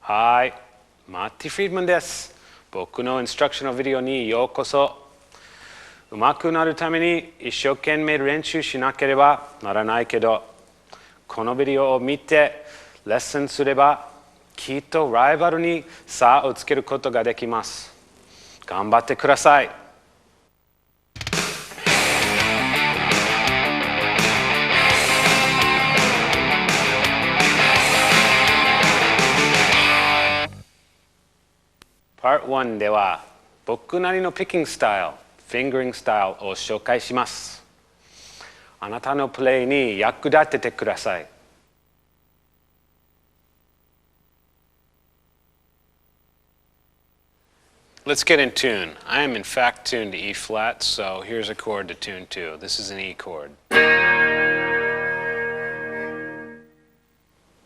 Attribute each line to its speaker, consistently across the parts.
Speaker 1: はい、マーティ・フリードマンです。僕のインストラクションのビデオにようこそ。うまくなるために一生懸命練習しなければならないけど、このビデオを見てレッスンすればきっとライバルに差をつけることができます。頑張ってください。Part 1では僕なりのピッキングスタイル、フィンガリングスタイルを紹介します。あなたのプレイに役立ててください。Let's get in tune. I am in fact tuned to E flat, so here's a chord to tune to. This is an E chord.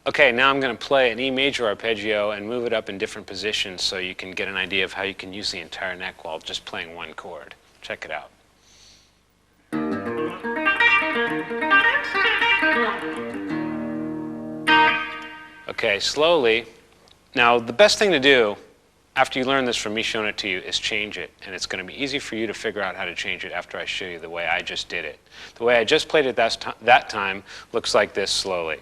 Speaker 1: Okay, now I'm going to play an E major arpeggio and move it up in different positions so you can get an idea of how you can use the entire neck while just playing one chord. Check it out. Okay, slowly. Now, the best thing to do after you learn this from me showing it to you is change it. And it's going to be easy for you to figure out how to change it after I show you the way I just did it. The way I just played it that time looks like this slowly.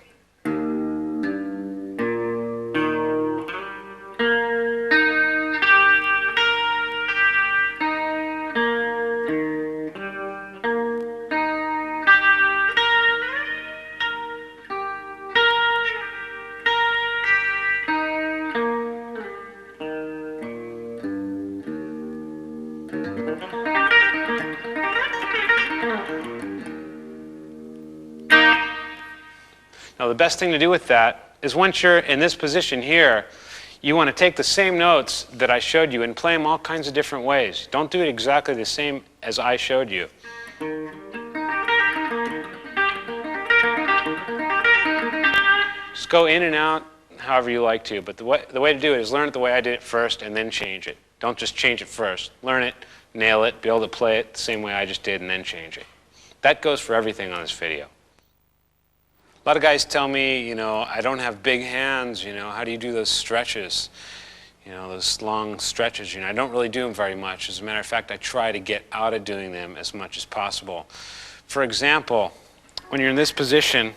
Speaker 1: Now, the best thing to do with that is once you're in this position here, you want to take the same notes that I showed you and play them all kinds of different ways. Don't do it exactly the same as I showed you. Just go in and out however you like to, but the way to do it is learn it the way I did it first and then change it. Don't just change it first. Learn it, nail it, be able to play it the same way I just did and then change it. That goes for everything on this video. A lot of guys tell me, I don't have big hands, how do you do those stretches? Those long stretches, I don't really do them very much. As a matter of fact, I try to get out of doing them as much as possible. For example, when you're in this position,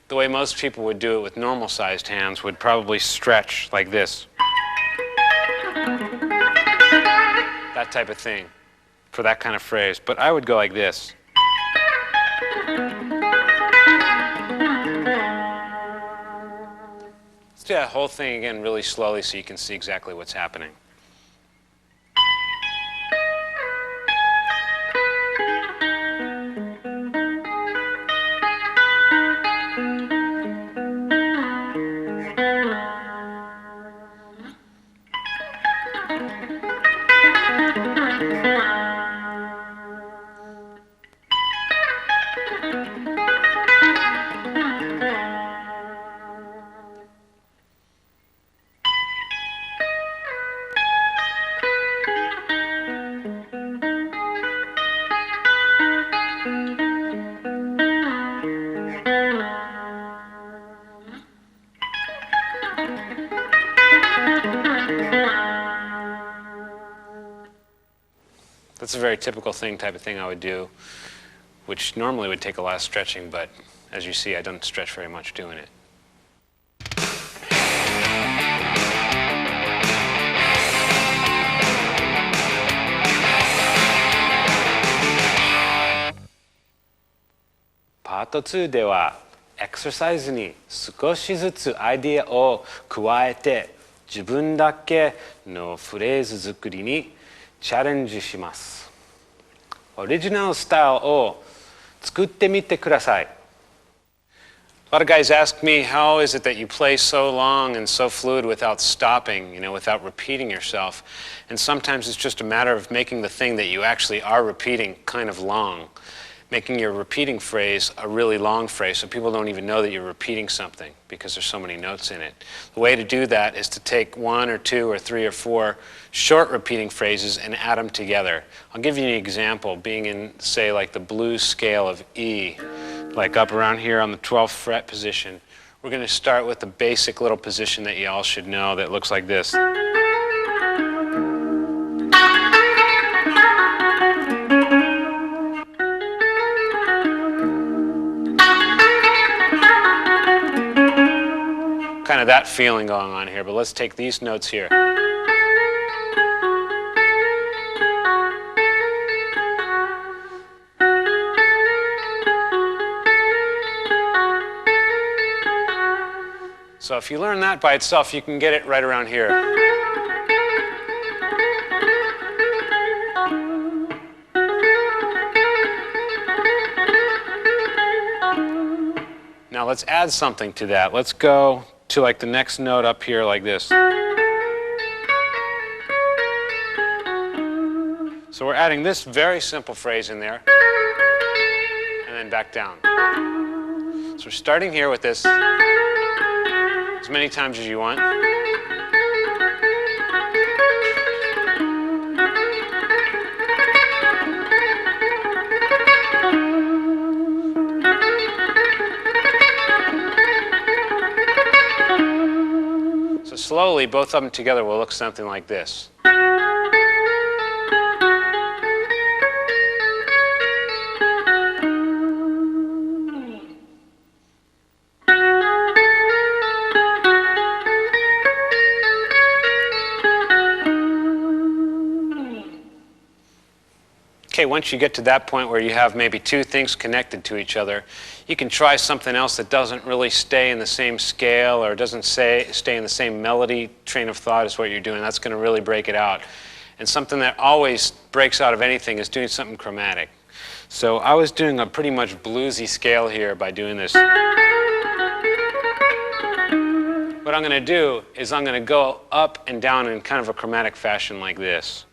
Speaker 1: the way most people would do it with normal-sized hands would probably stretch like this. That type of thing for that kind of phrase. But I would go like this. Let's do that whole thing again really slowly so you can see exactly what's happening. That's a very typical type of thing I would do, which normally would take a lot of stretching, but as you see, I don't stretch very much doing it. Part 2ではエクササイズに少しずつアイデアを加えて自分だけのフレーズ作りにチャレンジします。オリジナルスタイルを作ってみてください。A lot of guys ask me, how is it that you play so long and so fluid without stopping, without repeating yourself? And sometimes it's just a matter of making the thing that you actually are repeating kind of long. Making your repeating phrase a really long phrase so people don't even know that you're repeating something because there's so many notes in it. The way to do that is to take 1 or 2 or 3 or 4 short repeating phrases and add them together. I'll give you an example, being in, say, like the blues scale of E, like up around here on the 12th fret position. We're going to start with the basic little position that you all should know that looks like this. Kind of that feeling going on here, but let's take these notes here. So if you learn that by itself, you can get it right around here. Now let's add something to that. Let's go to like the next note up here like this. So we're adding this very simple phrase in there and then back down. So we're starting here with this as many times as you want. So slowly, both of them together will look something like this. Okay, once you get to that point where you have maybe 2 things connected to each other, you can try something else that doesn't really stay in the same scale or doesn't stay in the same melody train of thought as what you're doing. That's going to really break it out. And something that always breaks out of anything is doing something chromatic. So I was doing a pretty much bluesy scale here by doing this. What I'm going to do is I'm going to go up and down in kind of a chromatic fashion like this.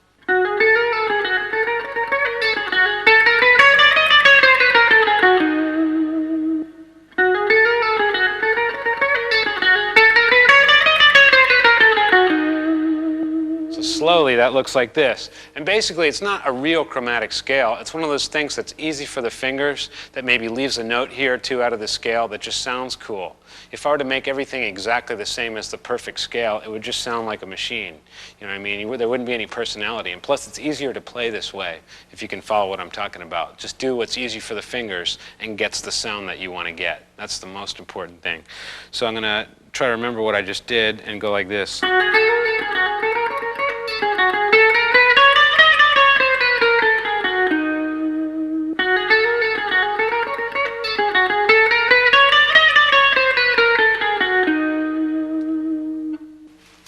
Speaker 1: Slowly, that looks like this. And basically, it's not a real chromatic scale. It's one of those things that's easy for the fingers, that maybe leaves a note here or 2 out of the scale that just sounds cool. If I were to make everything exactly the same as the perfect scale, it would just sound like a machine. You know what I mean? There wouldn't be any personality. And plus, it's easier to play this way, if you can follow what I'm talking about. Just do what's easy for the fingers and gets the sound that you want to get. That's the most important thing. So I'm going to try to remember what I just did and go like this.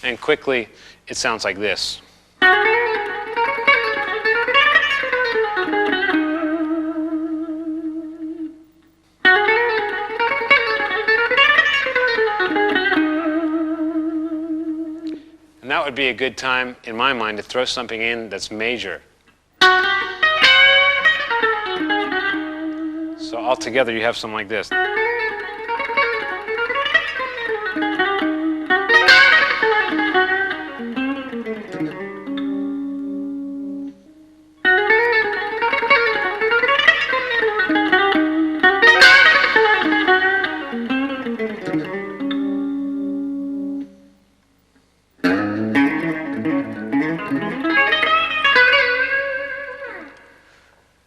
Speaker 1: And quickly, it sounds like this. And that would be a good time, in my mind, to throw something in that's major. So altogether, you have something like this.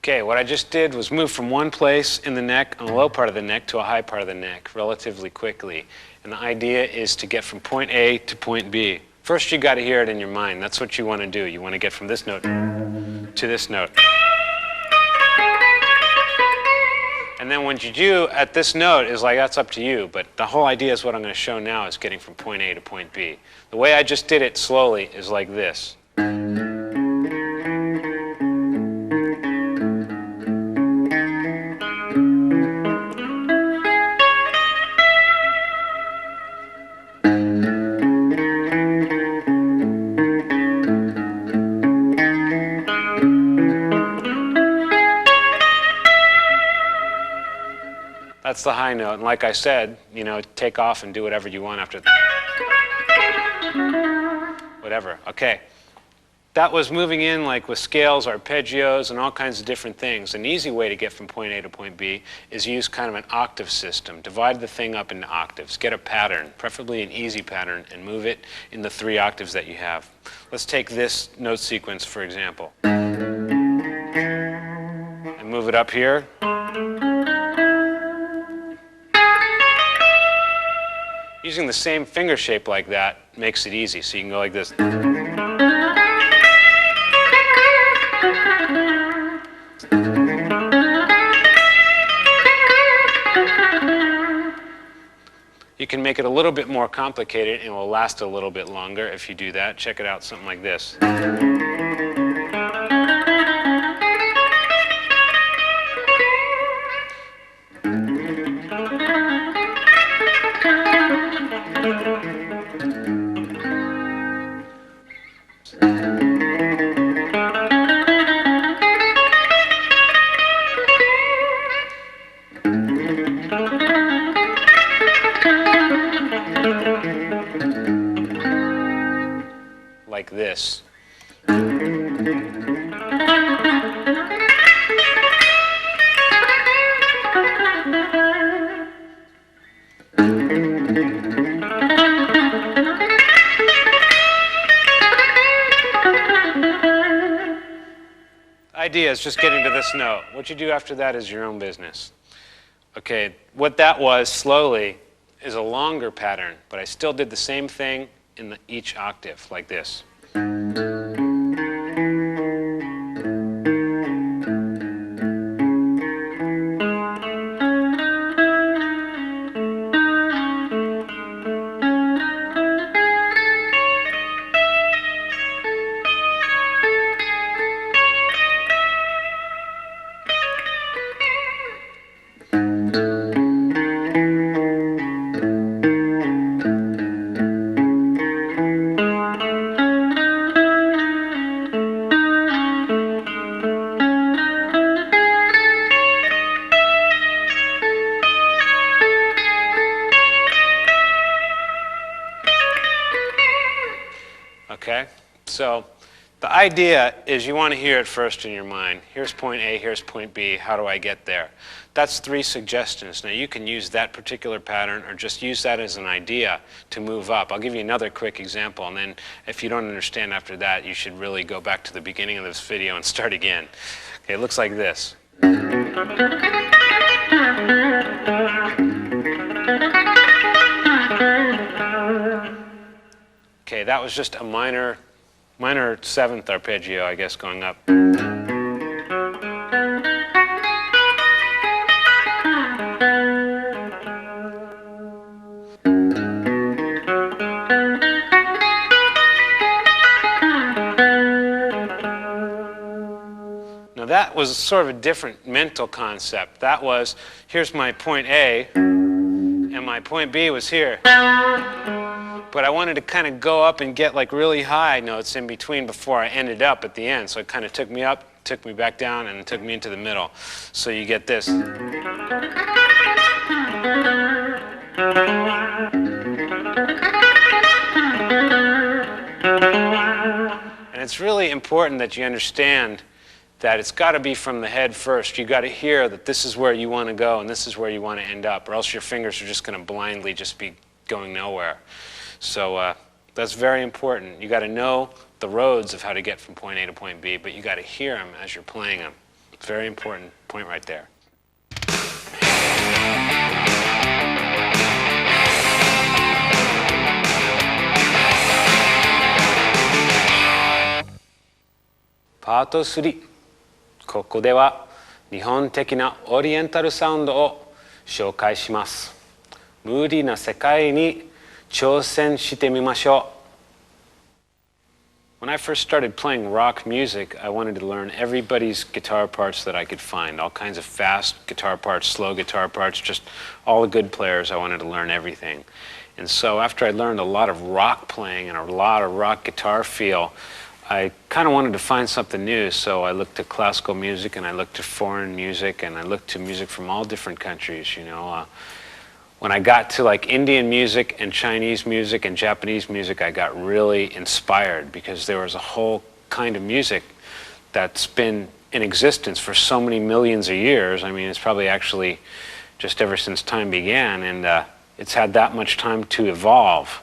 Speaker 1: Okay, what I just did was move from one place in the neck, on the low part of the neck, to a high part of the neck relatively quickly. And the idea is to get from point A to point B. First, you got to hear it in your mind. That's what you want to do. You want to get from this note to this note. And then what you do at this note is like, that's up to you. But the whole idea is what I'm going to show now is getting from point A to point B. The way I just did it slowly is like this. That's the high note. And like I said, take off and do whatever you want after. Whatever. Okay. That was moving in like with scales, arpeggios, and all kinds of different things. An easy way to get from point A to point B is use kind of an octave system. Divide the thing up into octaves. Get a pattern, preferably an easy pattern, and move it in the 3 octaves that you have. Let's take this note sequence, for example. And move it up here. Using the same finger shape like that makes it easy. So you can go like this. You can make it a little bit more complicated and it will last a little bit longer if you do that. Check it out, something like this. Like this. The idea is just getting to this note. What you do after that is your own business. Okay, what that was slowly is a longer pattern, but I still did the same thing in each octave, like this. Okay, so the idea is you want to hear it first in your mind. Here's point A, here's point B, how do I get there? That's 3 suggestions. Now you can use that particular pattern or just use that as an idea to move up. I'll give you another quick example, and then if you don't understand after that, you should really go back to the beginning of this video and start again. Okay, it looks like this. Okay, that was just a minor 7th arpeggio, I guess, going up. Now that was sort of a different mental concept. That was, here's my point A, and my point B was here. But I wanted to kind of go up and get like really high notes in between before I ended up at the end. So it kind of took me up, took me back down, and took me into the middle. So you get this. And it's really important that you understand that it's got to be from the head first. You got to hear that this is where you want to go and this is where you want to end up, or else your fingers are just going to blindly just be going nowhere. So that's very important. You got to know the roads of how to get from point A to point B, but you got to hear them as you're playing them. Very important point right there. Part 3. ここでは日本的なオリエンタルサウンドを紹介します。無理な世界に挑戦してみましょう。When I first started playing rock music, I wanted to learn everybody's guitar parts that I could find. All kinds of fast guitar parts, slow guitar parts, just all the good players. I wanted to learn everything. And so after I learned a lot of rock playing and a lot of rock guitar feel, I kind of wanted to find something new, so I looked to classical music, and I looked to foreign music, and I looked to music from all different countries, you know. When I got to like Indian music and Chinese music and Japanese music, I got really inspired because there was a whole kind of music that's been in existence for so many millions of years. I mean, it's probably actually just ever since time began, and it's had that much time to evolve.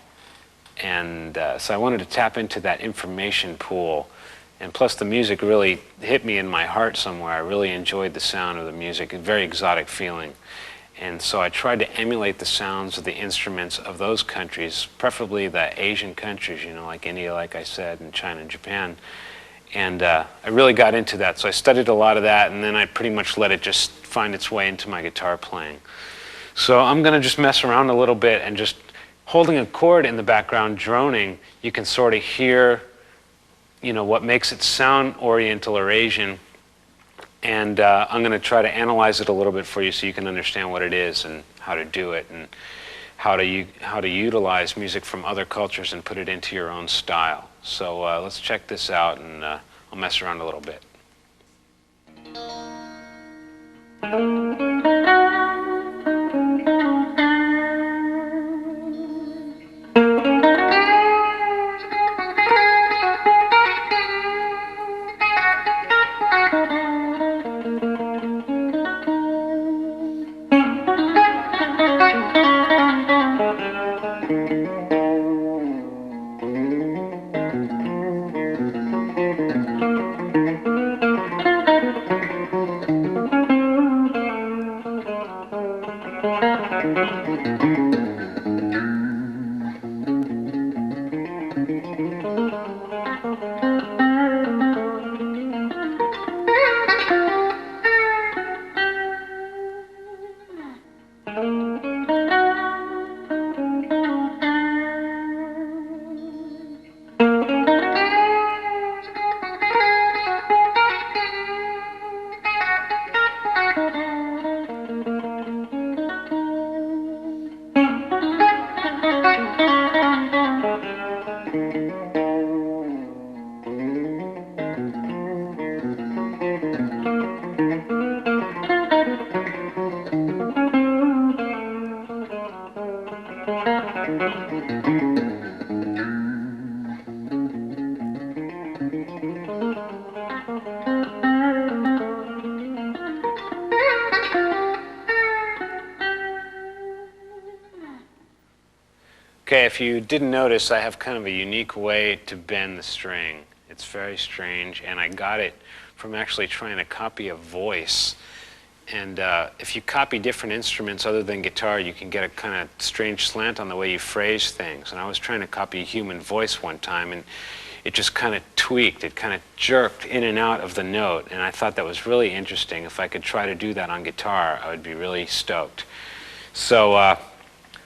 Speaker 1: And so I wanted to tap into that information pool. And plus the music really hit me in my heart somewhere. I really enjoyed the sound of the music, a very exotic feeling. And so I tried to emulate the sounds of the instruments of those countries, preferably the Asian countries, you know, like India, like I said, and China and Japan. And I really got into that. So I studied a lot of that, and then I pretty much let it just find its way into my guitar playing. So I'm going to just mess around a little bit, and just holding a chord in the background, droning, you can sort of hear, you know, what makes it sound Oriental or Asian. And I'm going to try to analyze it a little bit for you so you can understand what it is and how to do it, and how to utilize music from other cultures and put it into your own style. So let's check this out, and I'll mess around a little bit. Okay, if you didn't notice, I have kind of a unique way to bend the string. It's very strange, and I got it from actually trying to copy a voice. And if you copy different instruments other than guitar, you can get a kind of strange slant on the way you phrase things. And I was trying to copy a human voice one time, and it just kind of tweaked. It kind of jerked in and out of the note, and I thought that was really interesting. If I could try to do that on guitar, I would be really stoked. So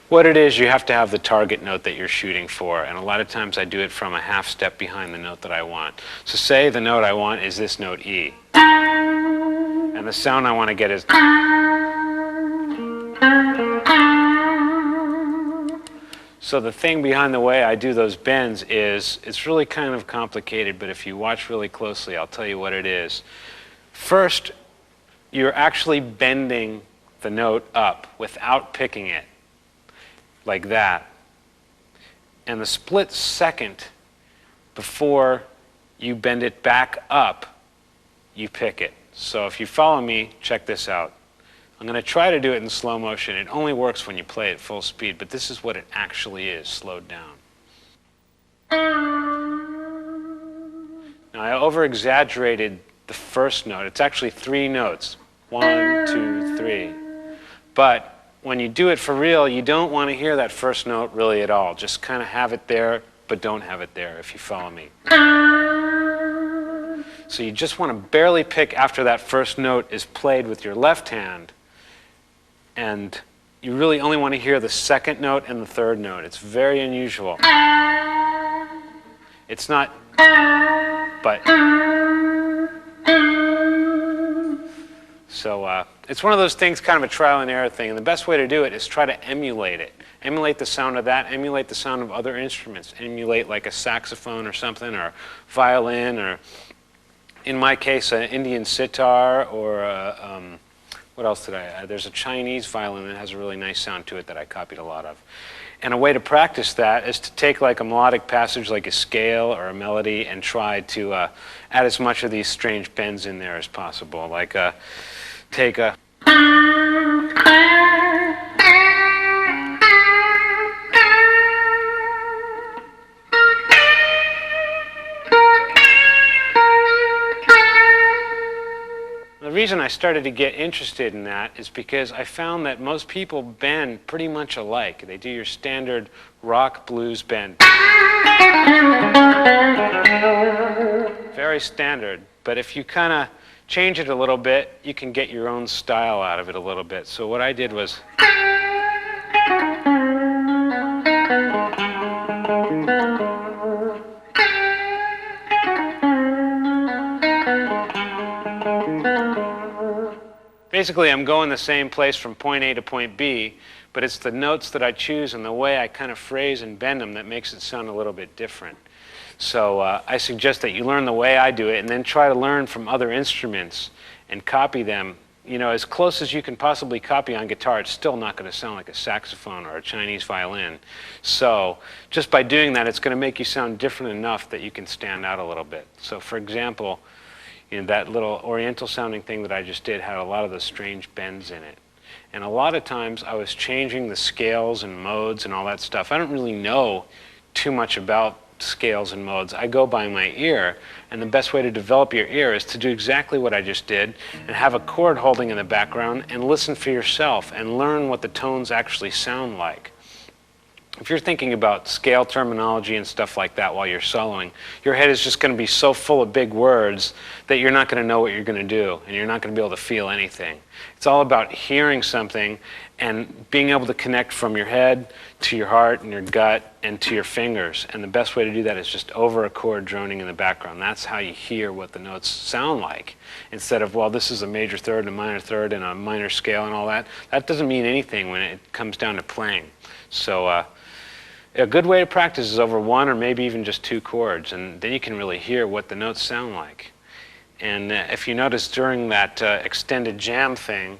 Speaker 1: what it is, you have to have the target note that you're shooting for, and a lot of times I do it from a half step behind the note that I want. So say the note I want is this note E, and the sound I want to get is. So the thing behind the way I do those bends is, it's really kind of complicated, but if you watch really closely, I'll tell you what it is. First, you're actually bending the note up without picking it, like that. And the split second before you bend it back up, you pick it. So if you follow me, check this out. I'm going to try to do it in slow motion. It only works when you play at full speed, but this is what it actually is, slowed down. Now I over-exaggerated the first note. It's actually 3 notes. 1, 2, 3. But when you do it for real, you don't want to hear that first note really at all. Just kind of have it there, but don't have it there, if you follow me. So you just want to barely pick after that first note is played with your left hand, and you really only want to hear the second note and the third note. It's very unusual. It's not, but. So it's one of those things, kind of a trial and error thing. And the best way to do it is try to emulate it. Emulate the sound of that, emulate the sound of other instruments. Emulate like a saxophone or something, or violin, or in my case, an Indian sitar, or what else did I add? There's a Chinese violin that has a really nice sound to it that I copied a lot of. And a way to practice that is to take like a melodic passage, like a scale or a melody, and try to add as much of these strange bends in there as possible. Like take a... The reason I started to get interested in that is because I found that most people bend pretty much alike. They do your standard rock blues bend. Very standard. But if you kind of change it a little bit, you can get your own style out of it a little bit. So what I did was... Basically, I'm going the same place from point A to point B, but it's the notes that I choose and the way I kind of phrase and bend them that makes it sound a little bit different. So I suggest that you learn the way I do it and then try to learn from other instruments and copy them. You know, as close as you can possibly copy on guitar, it's still not going to sound like a saxophone or a Chinese violin. So just by doing that, it's going to make you sound different enough that you can stand out a little bit. So for example, you know, that little oriental sounding thing that I just did had a lot of the strange bends in it. And a lot of times I was changing the scales and modes and all that stuff. I don't really know too much about scales and modes. I go by my ear, and the best way to develop your ear is to do exactly what I just did and have a chord holding in the background and listen for yourself and learn what the tones actually sound like. If you're thinking about scale terminology and stuff like that while you're soloing, your head is just going to be so full of big words that you're not going to know what you're going to do, and you're not going to be able to feel anything. It's all about hearing something and being able to connect from your head to your heart and your gut and to your fingers. And the best way to do that is just over a chord droning in the background. That's how you hear what the notes sound like. Instead of, well, this is a major third and a minor third and a minor scale and all that. That doesn't mean anything when it comes down to playing. So a good way to practice is over one or maybe even just two chords, and then you can really hear what the notes sound like. And if you notice during that extended jam thing,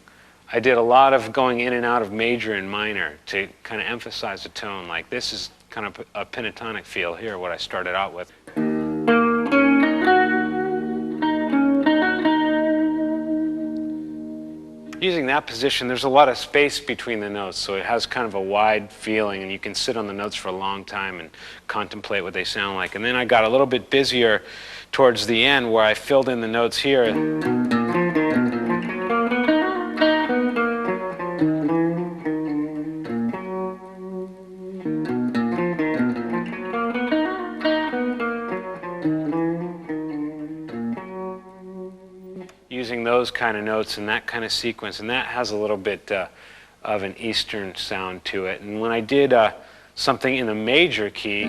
Speaker 1: I did a lot of going in and out of major and minor to kind of emphasize the tone. Like this is kind of a pentatonic feel here, what I started out with. Using that position, there's a lot of space between the notes, so it has kind of a wide feeling, and you can sit on the notes for a long time and contemplate what they sound like. And then I got a little bit busier towards the end where I filled in the notes here. Using those kind of notes and that kind of sequence, and that has a little bit of an Eastern sound to it. And when I did something in the major key,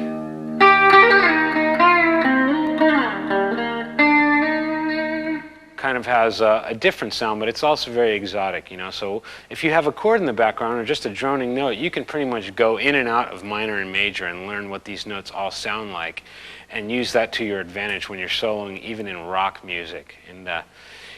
Speaker 1: kind of has a different sound, but it's also very exotic, you know. So if you have a chord in the background or just a droning note, you can pretty much go in and out of minor and major and learn what these notes all sound like and use that to your advantage when you're soloing, even in rock music. And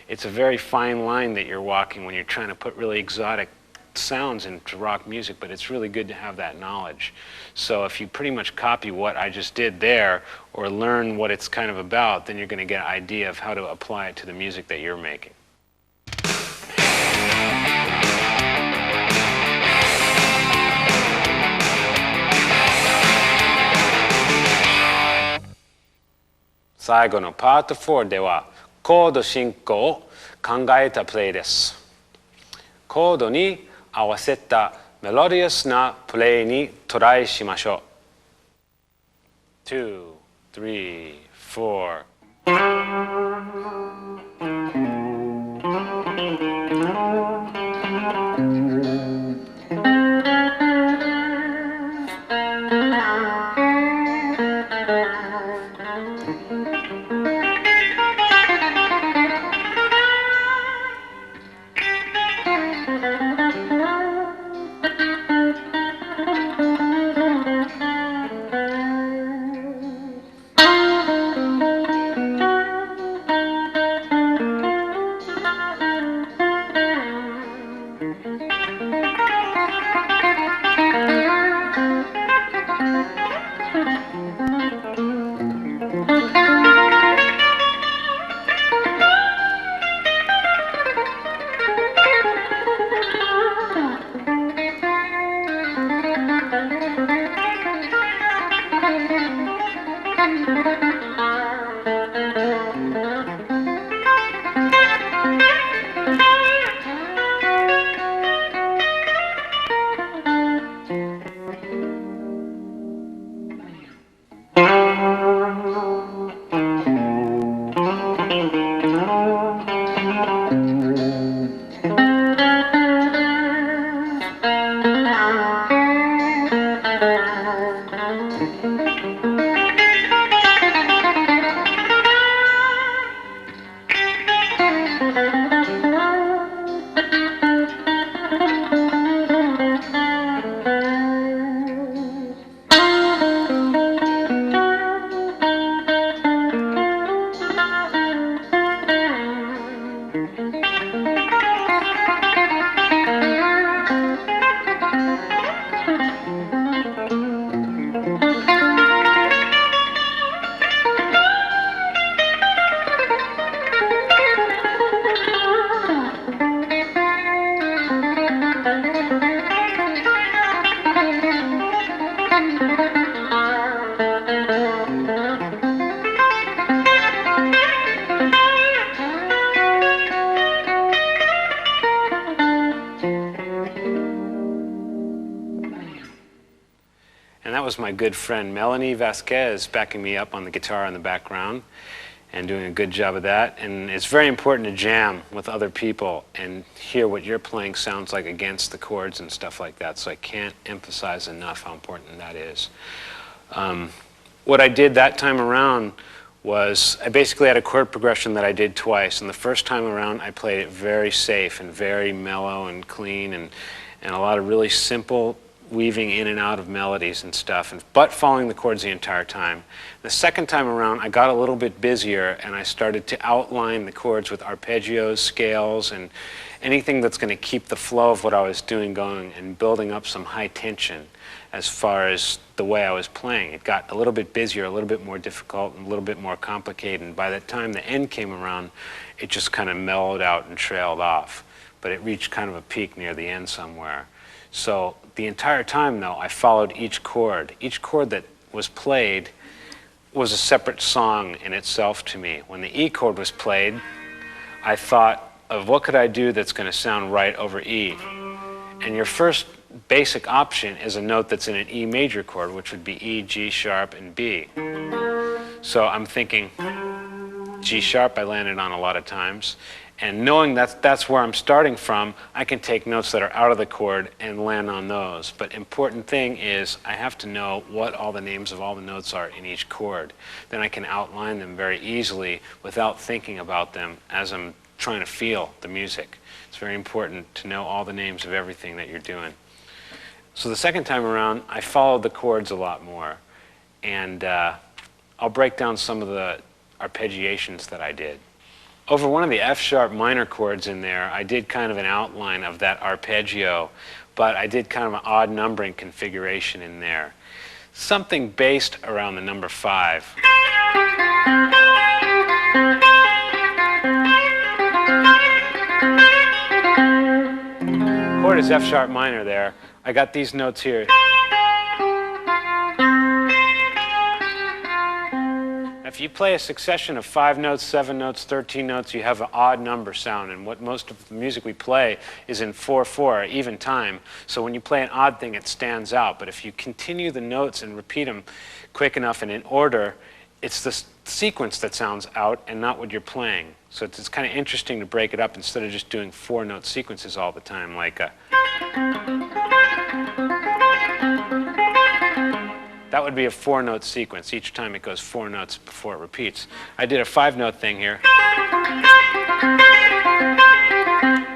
Speaker 1: it's a very fine line that you're walking when you're trying to put really exotic sounds into rock music, but it's really good to have that knowledge. So if you pretty much copy what I just did there or learn what it's kind of about, then you're going to get an idea of how to apply it to the music that you're making. Saigo no Part 4ではコード進行を考えたプレイです。コードに合わせたメロディアスなプレイにトライしましょう。2, 3, 4. And that was my good friend Melanie Vasquez backing me up on the guitar in the background and doing a good job of that. And it's very important to jam with other people and hear what you're playing sounds like against the chords and stuff like that. So I can't emphasize enough how important that is. What I did that time around was I basically had a chord progression that I did twice. And the first time around I played it very safe and very mellow and clean and a lot of really simple weaving in and out of melodies and stuff, but following the chords the entire time. The second time around, I got a little bit busier and I started to outline the chords with arpeggios, scales, and anything that's going to keep the flow of what I was doing going and building up some high tension as far as the way I was playing. It got a little bit busier, a little bit more difficult, and a little bit more complicated. And by the time the end came around, it just kind of mellowed out and trailed off. But it reached kind of a peak near the end somewhere. So the entire time, though, I followed each chord. Each chord that was played was a separate song in itself to me. When the E chord was played, I thought of what could I do that's going to sound right over E. And your first basic option is a note that's in an E major chord, which would be E, G sharp, and B. So I'm thinking G sharp I landed on a lot of times. And knowing that that's where I'm starting from, I can take notes that are out of the chord and land on those. But important thing is I have to know what all the names of all the notes are in each chord. Then I can outline them very easily without thinking about them as I'm trying to feel the music. It's very important to know all the names of everything that you're doing. So the second time around, I followed the chords a lot more. And I'll break down some of the arpeggiations that I did. Over one of the F sharp minor chords in there, I did kind of an outline of that arpeggio, but I did kind of an odd numbering configuration in there. Something based around the number 5. Chord is F sharp minor there. I got these notes here. If you play a succession of 5 notes, 7 notes, 13 notes, you have an odd number sound. And what most of the music we play is in 4/4, even time. So when you play an odd thing, it stands out. But if you continue the notes and repeat them quick enough and in order, it's the sequence that sounds out and not what you're playing. So it's kind of interesting to break it up instead of just doing 4-note sequences all the time, like a... That would be a 4-note sequence. Each time it goes 4 notes before it repeats. I did a 5-note thing here.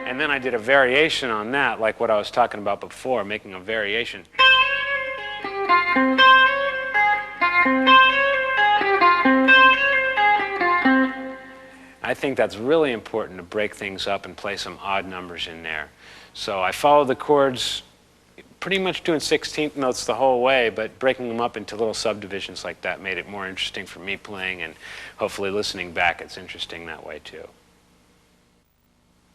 Speaker 1: And then I did a variation on that, like what I was talking about before, making a variation. I think that's really important to break things up and play some odd numbers in there. So I followed the chords pretty much doing 16th notes the whole way, but breaking them up into little subdivisions like that made it more interesting for me playing, and hopefully listening back it's interesting that way too.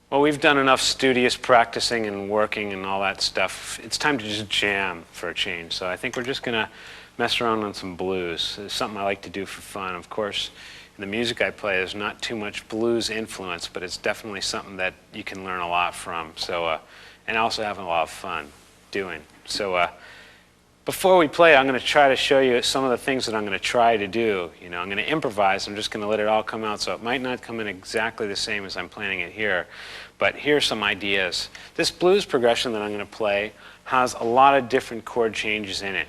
Speaker 1: Well, we've done enough studious practicing and working and all that stuff. It's time to just jam for a change. So I think we're just going to mess around on some blues. It's something I like to do for fun. Of course, in the music I play, there's not too much blues influence, but it's definitely something that you can learn a lot from. So, and I also have a lot of fun doing. So Before we play, I'm going to try to show you some of the things that I'm going to try to do. You know, I'm going to improvise. I'm just going to let it all come out, so it might not come in exactly the same as I'm planning it here. But here's some ideas. This blues progression that I'm going to play has a lot of different chord changes in it.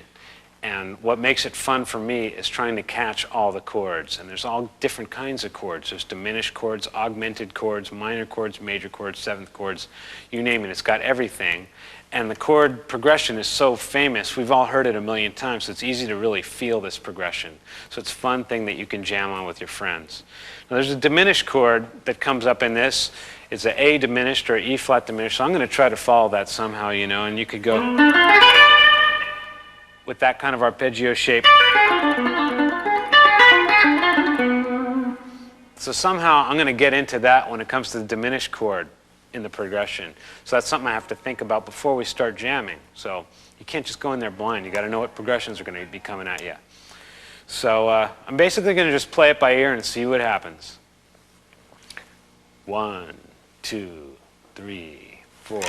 Speaker 1: And what makes it fun for me is trying to catch all the chords. And there's all different kinds of chords. There's diminished chords, augmented chords, minor chords, major chords, seventh chords, you name it. It's got everything. And the chord progression is so famous, we've all heard it a million times, so it's easy to really feel this progression. So it's a fun thing that you can jam on with your friends. Now there's a diminished chord that comes up in this. It's an A diminished or E flat diminished. So I'm going to try to follow that somehow, you know, and you could go with that kind of arpeggio shape. So somehow I'm going to get into that when it comes to the diminished chord in the progression. So that's something I have to think about before we start jamming. So you can't just go in there blind. You got to know what progressions are going to be coming at you. So I'm basically going to just play it by ear and see what happens. 1, 2, 3, 4.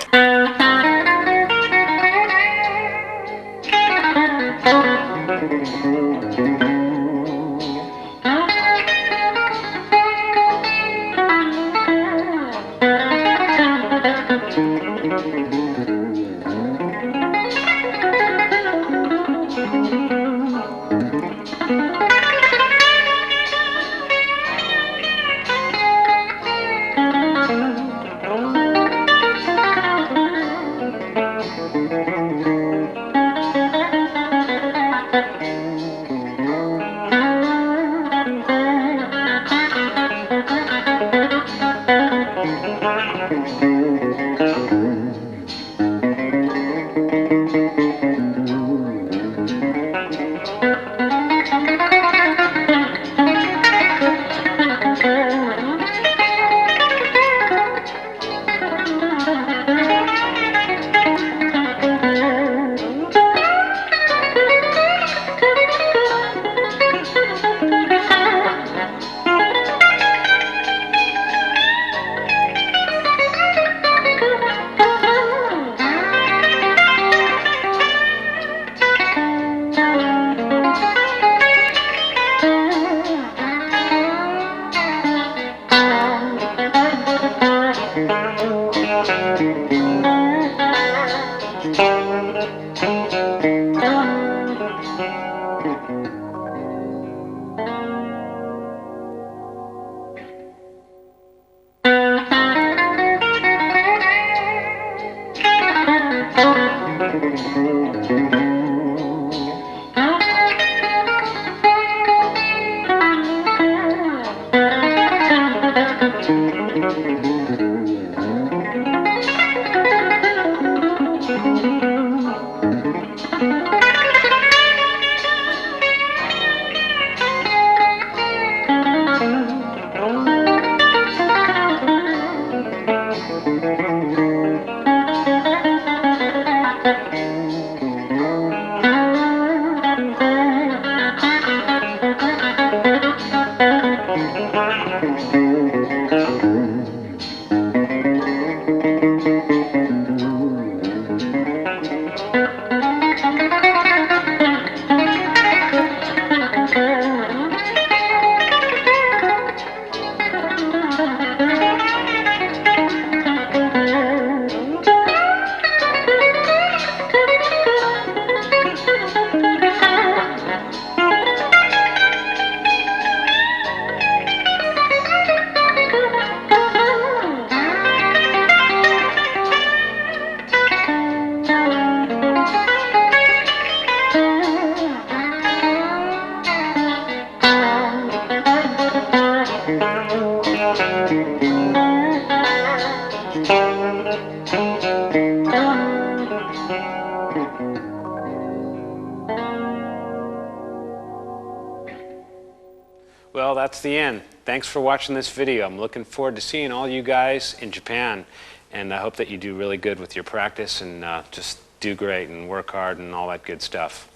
Speaker 1: Well, that's the end. Thanks for watching this video. I'm looking forward to seeing all you guys in Japan, and I hope that you do really good with your practice and just do great and work hard and all that good stuff.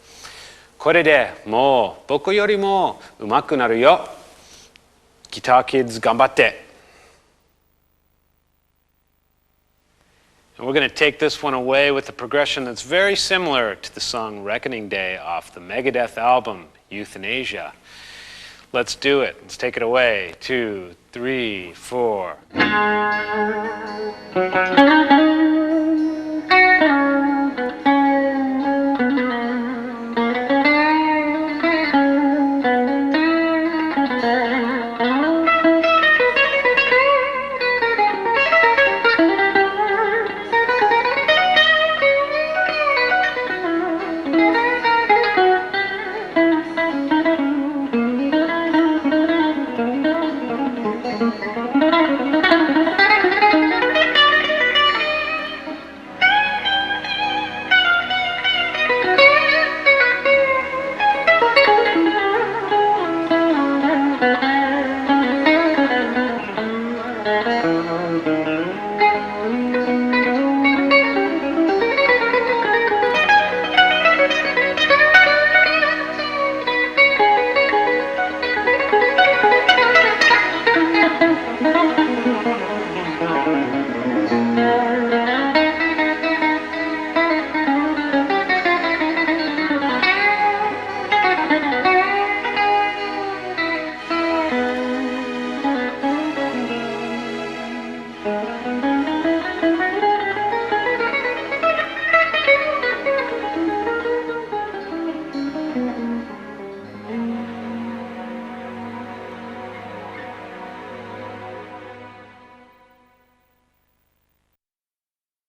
Speaker 1: これでもう僕よりも上手くなるよ。ギターキッズ頑張って。And we're going to take this one away with a progression that's very similar to the song Reckoning Day off the Megadeth album, Euthanasia. Let's do it. Let's take it away. 2, 3, 4.